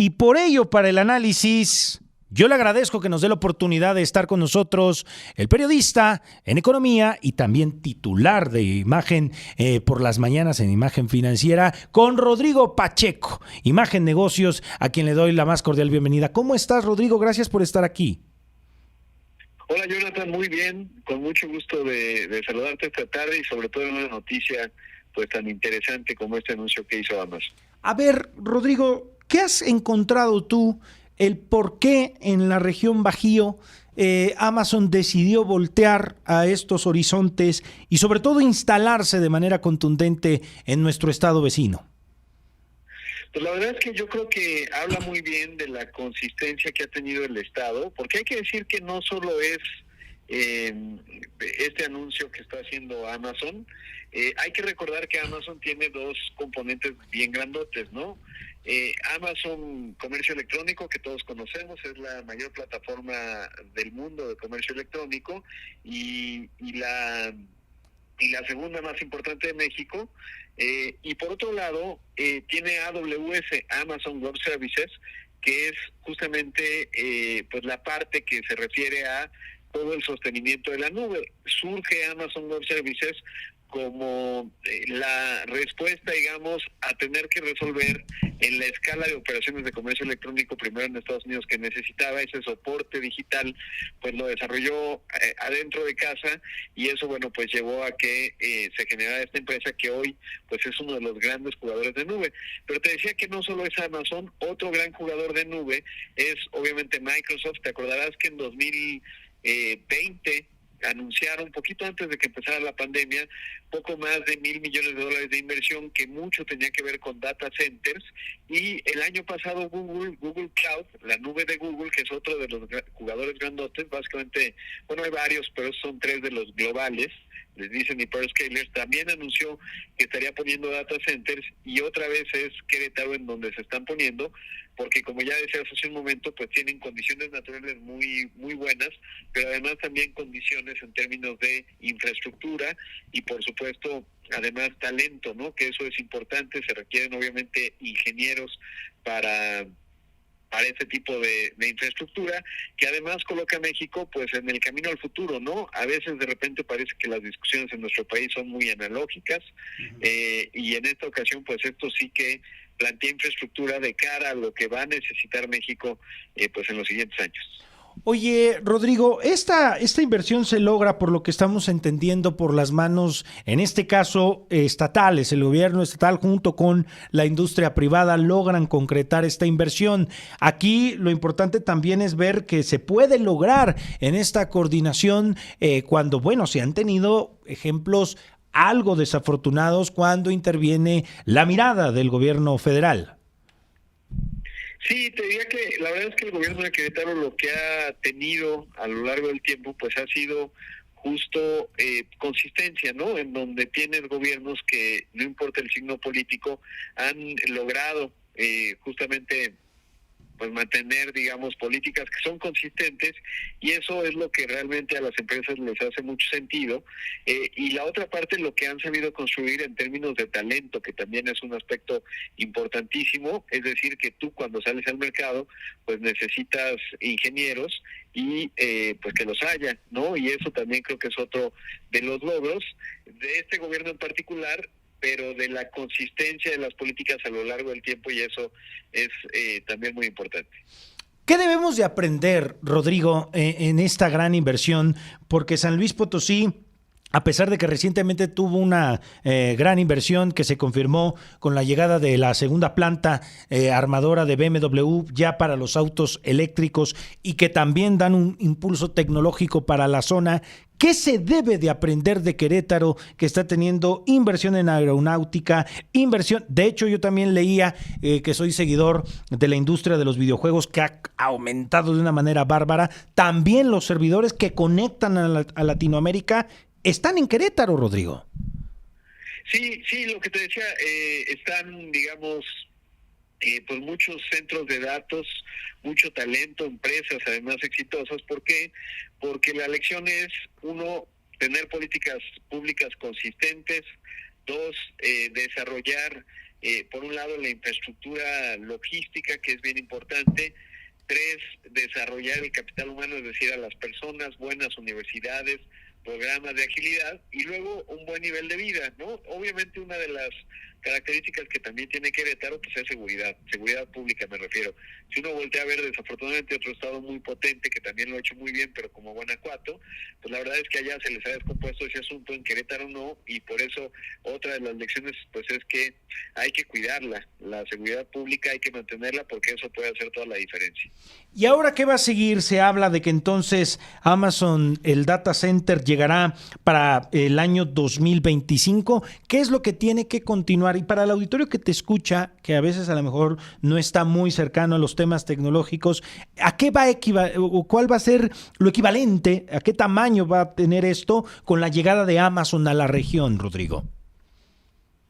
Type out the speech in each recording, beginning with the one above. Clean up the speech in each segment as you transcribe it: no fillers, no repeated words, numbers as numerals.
Y por ello, para el análisis, yo le agradezco que nos dé la oportunidad de estar con nosotros el periodista en economía y también titular de Imagen por las mañanas en Imagen Financiera, con Rodrigo Pacheco, Imagen Negocios, a quien le doy la más cordial bienvenida. ¿Cómo estás, Rodrigo? Gracias por estar aquí. Hola, Jonathan, muy bien, con mucho gusto de saludarte esta tarde y sobre todo en una noticia pues tan interesante como este anuncio que hizo Amazon. A ver, Rodrigo, ¿qué has encontrado tú el por qué en la región Bajío Amazon decidió voltear a estos horizontes y sobre todo instalarse de manera contundente en nuestro estado vecino? Pues la verdad es que yo creo que habla muy bien de la consistencia que ha tenido el Estado, porque hay que decir que no solo es este anuncio que está haciendo Amazon. Hay que recordar que Amazon tiene dos componentes bien grandotes, ¿no? Amazon Comercio Electrónico, que todos conocemos, es la mayor plataforma del mundo de comercio electrónico y la segunda más importante de México. Y por otro lado, tiene AWS, Amazon Web Services, que es justamente pues la parte que se refiere a todo el sostenimiento de la nube. Surge Amazon Web Services como la respuesta, digamos, a tener que resolver en la escala de operaciones de comercio electrónico, primero en Estados Unidos, que necesitaba ese soporte digital, pues lo desarrolló adentro de casa, y eso, bueno, pues llevó a que se generara esta empresa que hoy, pues es uno de los grandes jugadores de nube. Pero te decía que no solo es Amazon, otro gran jugador de nube es obviamente Microsoft. Te acordarás que en 2020 anunciaron, un poquito antes de que empezara la pandemia, poco más de $1,000 millones de inversión, que mucho tenía que ver con data centers, y el año pasado Google Cloud, la nube de Google, que es otro de los jugadores grandotes, básicamente, bueno, hay varios, pero son tres de los globales, les dicen hyperscalers, también anunció que estaría poniendo data centers, y otra vez es Querétaro en donde se están poniendo, porque como ya decías hace un momento, pues tienen condiciones naturales muy buenas, pero además también condiciones en términos de infraestructura y por supuesto además talento, ¿no? Que eso es importante. Se requieren obviamente ingenieros para este tipo de infraestructura, que además coloca a México pues en el camino al futuro, ¿no? A veces de repente parece que las discusiones en nuestro país son muy analógicas, y en esta ocasión pues esto sí que plantea infraestructura de cara a lo que va a necesitar México pues en los siguientes años. Oye, Rodrigo, esta inversión se logra, por lo que estamos entendiendo, por las manos, en este caso, estatales. El gobierno estatal junto con la industria privada logran concretar esta inversión. Aquí lo importante también es ver que se puede lograr en esta coordinación cuando, bueno, se han tenido ejemplos algo desafortunados cuando interviene la mirada del gobierno federal. Sí, te diría que la verdad es que el gobierno de Querétaro lo que ha tenido a lo largo del tiempo pues ha sido justo consistencia, ¿no? En donde tienes gobiernos que, no importa el signo político, han logrado justamente pues mantener, digamos, políticas que son consistentes, y eso es lo que realmente a las empresas les hace mucho sentido. Y la otra parte, lo que han sabido construir en términos de talento, que también es un aspecto importantísimo, es decir, que tú cuando sales al mercado, pues necesitas ingenieros y pues que los haya, ¿no? Y eso también creo que es otro de los logros de este gobierno en particular, pero de la consistencia de las políticas a lo largo del tiempo, y eso es también muy importante. ¿Qué debemos de aprender, Rodrigo, en esta gran inversión? Porque San Luis Potosí, a pesar de que recientemente tuvo una gran inversión que se confirmó con la llegada de la segunda planta armadora de BMW ya para los autos eléctricos, y que también dan un impulso tecnológico para la zona, ¿qué se debe de aprender de Querétaro, que está teniendo inversión en aeronáutica, inversión? De hecho, yo también leía que soy seguidor de la industria de los videojuegos, que ha aumentado de una manera bárbara. También los servidores que conectan a Latinoamérica están en Querétaro, Rodrigo. Sí, lo que te decía, están, digamos, pues muchos centros de datos, mucho talento, empresas además exitosas. ¿Por qué? Porque la lección es, uno, tener políticas públicas consistentes; dos, desarrollar por un lado, la infraestructura logística, que es bien importante. 3, desarrollar el capital humano, es decir, a las personas, buenas universidades, programas de agilidad, y luego un buen nivel de vida, ¿no? Obviamente una de las características que también tiene Querétaro pues es seguridad pública me refiero. Si uno voltea a ver desafortunadamente otro estado muy potente que también lo ha hecho muy bien, pero como Guanajuato, pues la verdad es que allá se les ha descompuesto ese asunto, en Querétaro no, y por eso otra de las lecciones pues es que hay que cuidarla, la seguridad pública hay que mantenerla porque eso puede hacer toda la diferencia. ¿Y ahora qué va a seguir? Se habla de que entonces Amazon, el data center, llegará para el año 2025. ¿Qué es lo que tiene que continuar? Y para el auditorio que te escucha, que a veces a lo mejor no está muy cercano a los temas tecnológicos, ¿a qué va o cuál va a ser lo equivalente? ¿A qué tamaño va a tener esto con la llegada de Amazon a la región, Rodrigo?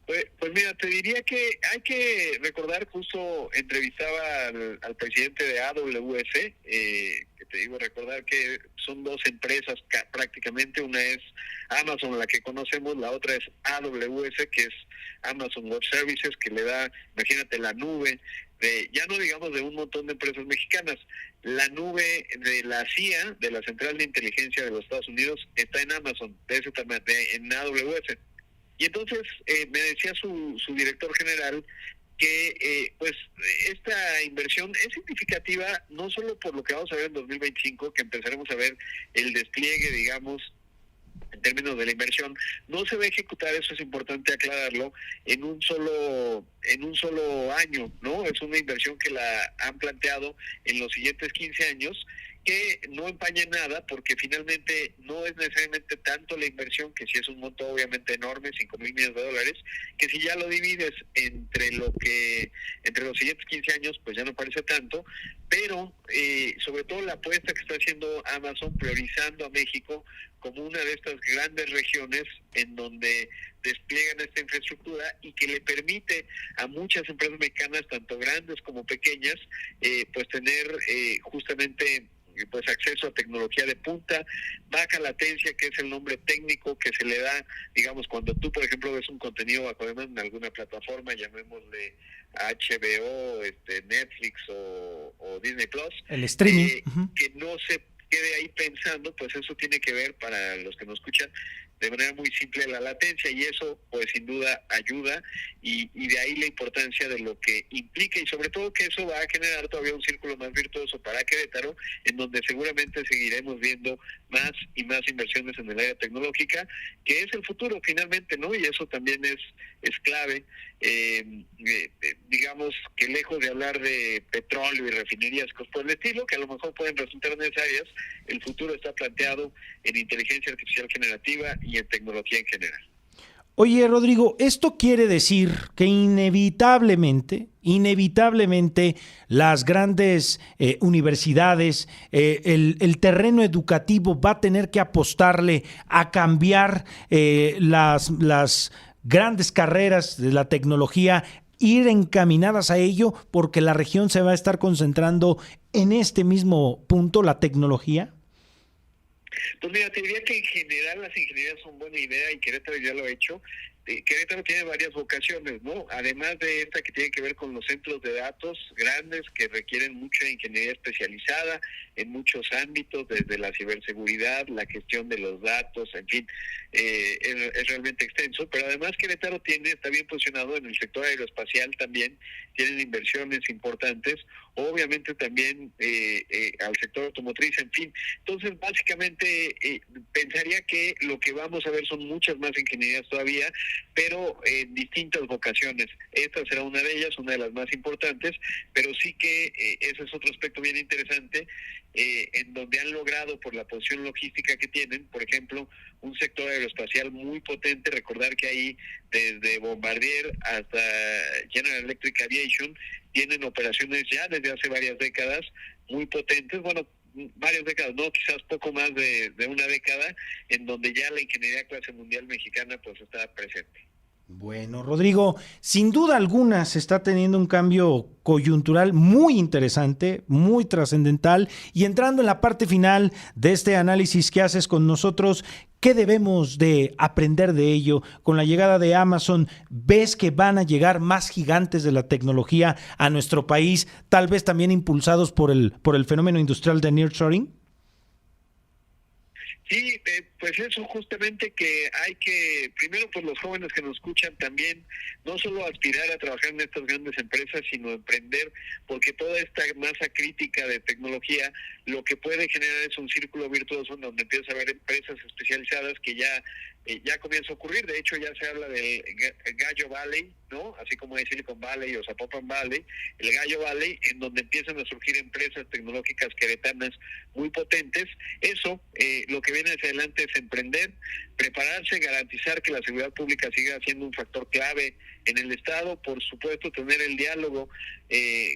Pues mira, te diría que hay que recordar, justo entrevistaba al presidente de AWS, que te digo, recordar que son dos empresas prácticamente, una es Amazon, la que conocemos, la otra es AWS, que es Amazon Web Services, que le da, imagínate, la nube, ya no digamos de un montón de empresas mexicanas, la nube de la CIA, de la Central de Inteligencia de los Estados Unidos, está en Amazon, en AWS. Y entonces me decía su director general que pues esta inversión es significativa no solo por lo que vamos a ver en 2025, que empezaremos a ver el despliegue, digamos, en términos de la inversión, no se va a ejecutar, eso es importante aclararlo, en un solo año, ¿no? Es una inversión que la han planteado en los siguientes 15 años, que no empaña nada, porque finalmente no es necesariamente tanto la inversión, que sí es un monto obviamente enorme, $5,000 millones, que si ya lo divides entre los siguientes 15 años, pues ya no parece tanto, pero sobre todo la apuesta que está haciendo Amazon, priorizando a México como una de estas grandes regiones en donde despliegan esta infraestructura y que le permite a muchas empresas mexicanas, tanto grandes como pequeñas, pues tener justamente pues acceso a tecnología de punta, baja latencia, que es el nombre técnico que se le da, digamos, cuando tú, por ejemplo, ves un contenido bajo demanda en alguna plataforma, llamémosle HBO, Netflix o Disney Plus, el streaming, que no se quede ahí pensando, pues eso tiene que ver, para los que nos escuchan, de manera muy simple la latencia, y eso pues sin duda ayuda, y de ahí la importancia de lo que implica, y sobre todo que eso va a generar todavía un círculo más virtuoso para Querétaro, en donde seguramente seguiremos viendo más y más inversiones en el área tecnológica, que es el futuro finalmente, ¿no? Y eso también es clave. Digamos que lejos de hablar de petróleo y refinerías, cosas por el estilo, que a lo mejor pueden resultar necesarias, el futuro está planteado en inteligencia artificial generativa y en tecnología en general. Oye, Rodrigo, esto quiere decir que inevitablemente las grandes universidades, el terreno educativo va a tener que apostarle a cambiar las grandes carreras de la tecnología, ir encaminadas a ello, porque la región se va a estar concentrando en este mismo punto, la tecnología. Pues mira, te diría que en general las ingenierías son buena idea, y Querétaro ya lo ha hecho. Querétaro tiene varias vocaciones, ¿no? Además de esta que tiene que ver con los centros de datos grandes que requieren mucha ingeniería especializada en muchos ámbitos, desde la ciberseguridad, la gestión de los datos, en fin, es realmente extenso. Pero además Querétaro está bien posicionado en el sector aeroespacial también, tienen inversiones importantes, obviamente también al sector automotriz, en fin. Entonces, básicamente, pensaría que lo que vamos a ver son muchas más ingenierías todavía, pero en distintas vocaciones. Esta será una de ellas, una de las más importantes, pero sí que ese es otro aspecto bien interesante, en donde han logrado, por la posición logística que tienen, por ejemplo, un sector aeroespacial muy potente. Recordar que ahí, desde Bombardier hasta General Electric Aviation, tienen operaciones ya desde hace varias décadas muy potentes, bueno, varias décadas, no, quizás poco más de una década, en donde ya la ingeniería clase mundial mexicana pues está presente. Bueno, Rodrigo, sin duda alguna se está teniendo un cambio coyuntural muy interesante, muy trascendental, y entrando en la parte final de este análisis que haces con nosotros, ¿qué debemos de aprender de ello? Con la llegada de Amazon, ¿ves que van a llegar más gigantes de la tecnología a nuestro país, tal vez también impulsados por el fenómeno industrial de nearshoring? Sí, pues eso justamente que hay que, primero pues los jóvenes que nos escuchan también, no solo aspirar a trabajar en estas grandes empresas, sino emprender, porque toda esta masa crítica de tecnología lo que puede generar es un círculo virtuoso en donde empieza a haber empresas especializadas que ya comienza a ocurrir. De hecho, ya se habla del Gallo Valley, ¿no? Así como hay Silicon Valley o Zapopan Valley, el Gallo Valley, en donde empiezan a surgir empresas tecnológicas queretanas muy potentes. Eso, lo que viene hacia adelante es emprender, prepararse, garantizar que la seguridad pública siga siendo un factor clave en el Estado, por supuesto tener el diálogo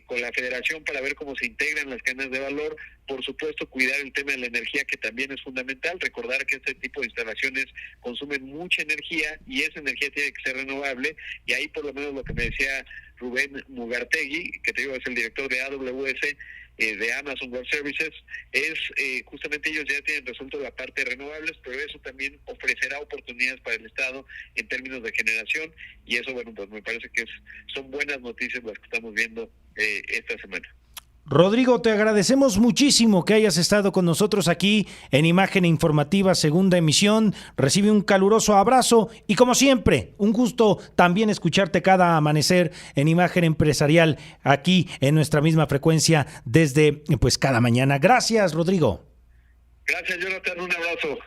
con la Federación para ver cómo se integran las cadenas de valor, por supuesto cuidar el tema de la energía, que también es fundamental, recordar que este tipo de instalaciones consumen mucha energía y esa energía tiene que ser renovable, y ahí por lo menos lo que me decía Rubén Mugartegui, que te digo es el director de AWS, de Amazon Web Services, es justamente ellos ya tienen resuelto la parte de renovables, pero eso también ofrecerá oportunidades para el Estado en términos de generación, y eso, bueno, pues me parece que son buenas noticias las que estamos viendo esta semana. Rodrigo, te agradecemos muchísimo que hayas estado con nosotros aquí en Imagen Informativa, segunda emisión. Recibe un caluroso abrazo y, como siempre, un gusto también escucharte cada amanecer en Imagen Empresarial, aquí en nuestra misma frecuencia desde pues cada mañana. Gracias, Rodrigo. Gracias, Jonathan, un abrazo.